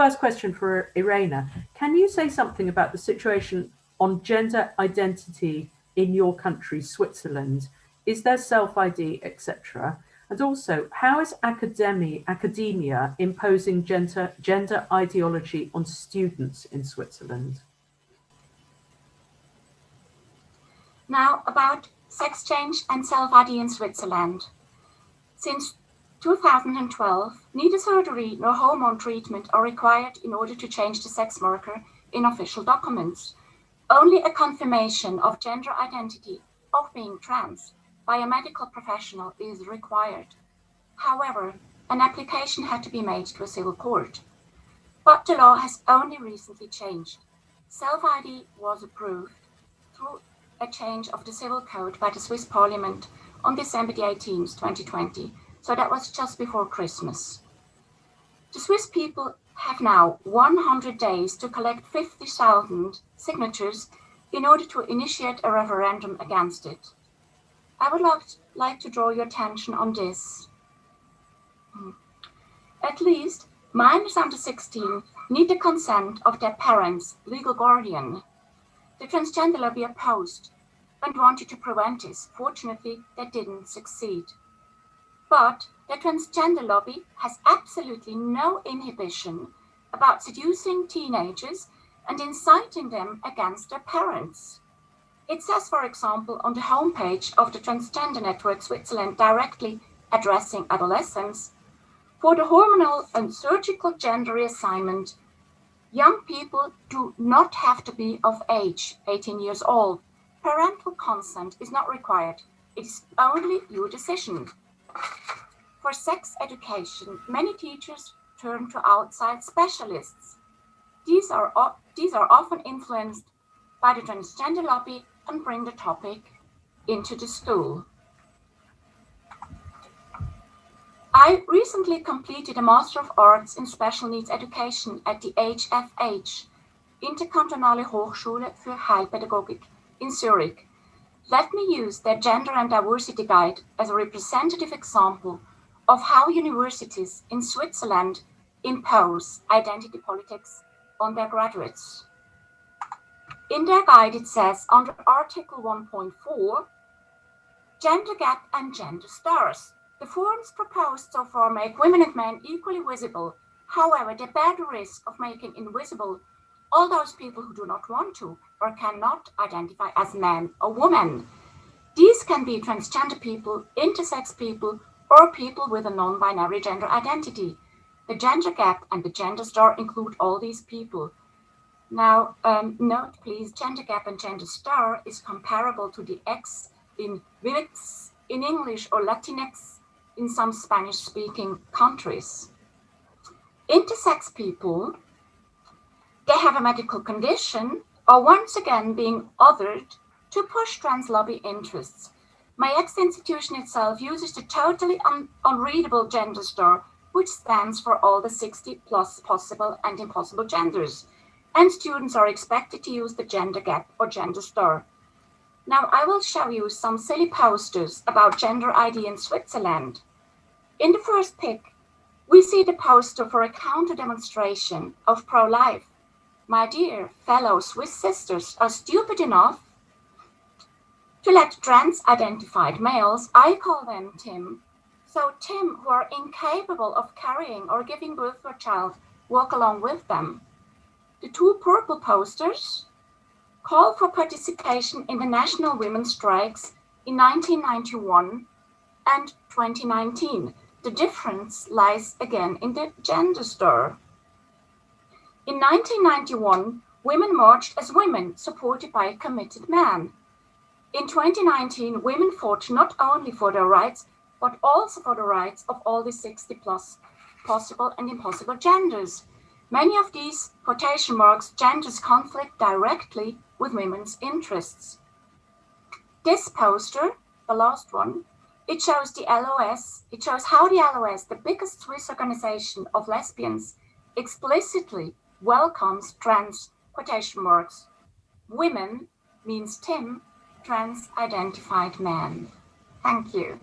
first question for Irena. Can you say something about the situation on gender identity in your country, Switzerland? Is there self-ID, etc.? And also, how is academia imposing gender ideology on students in Switzerland? Now, about sex change and self-ID in Switzerland. Since 2012, neither surgery nor hormone treatment are required in order to change the sex marker in official documents. Only a confirmation of gender identity of being trans by a medical professional is required. However, an application had to be made to a civil court. But the law has only recently changed. Self-ID was approved through a change of the civil code by the Swiss Parliament on December 18th, 2020. So that was just before Christmas. The Swiss people have now 100 days to collect 50,000 signatures in order to initiate a referendum against it. I would like to draw your attention on this. At least minors under 16 need the consent of their parents' legal guardian. The transgender lobby opposed and wanted to prevent this. Fortunately, they didn't succeed. But the transgender lobby has absolutely no inhibition about seducing teenagers and inciting them against their parents. It says, for example, on the homepage of the Transgender Network Switzerland, directly addressing adolescents, for the hormonal and surgical gender reassignment, young people do not have to be of age, 18 years old. Parental consent is not required. It is only your decision. For sex education, many teachers turn to outside specialists. These are often influenced by the transgender lobby and bring the topic into the school. I recently completed a Master of Arts in Special Needs Education at the HFH, Interkantonale Hochschule für Heilpädagogik in Zurich. Let me use their Gender and Diversity Guide as a representative example of how universities in Switzerland impose identity politics on their graduates. In their guide, it says, under Article 1.4, gender gap and gender stars. The forms proposed so far make women and men equally visible. However, they bear the risk of making invisible all those people who do not want to or cannot identify as man or woman. These can be transgender people, intersex people, or people with a non-binary gender identity. The gender gap and the gender star include all these people. Now, note please, gender gap and gender star is comparable to the X in Linux in English or Latinx in some Spanish-speaking countries. Intersex people, they have a medical condition, are once again being othered to push trans lobby interests. My ex-institution itself uses the totally unreadable gender star, which stands for all the 60 plus possible and impossible genders. And students are expected to use the gender gap or gender star. Now I will show you some silly posters about gender ID in Switzerland. In the first pic, we see the poster for a counter demonstration of pro-life. My dear fellow Swiss sisters are stupid enough to let trans-identified males, I call them Tim, so Tim who are incapable of carrying or giving birth to a child, walk along with them. The two purple posters call for participation in the national women's strikes in 1991 and 2019. The difference lies again in the gender star. In 1991, women marched as women, supported by a committed man. In 2019, women fought not only for their rights, but also for the rights of all the 60 plus possible and impossible genders. Many of these quotation marks genders conflict directly with women's interests. This poster, the last one, it shows the LOS. It shows how the LOS, the biggest Swiss organization of lesbians, explicitly welcomes trans quotation marks. Women means Tim, trans-identified man. Thank you.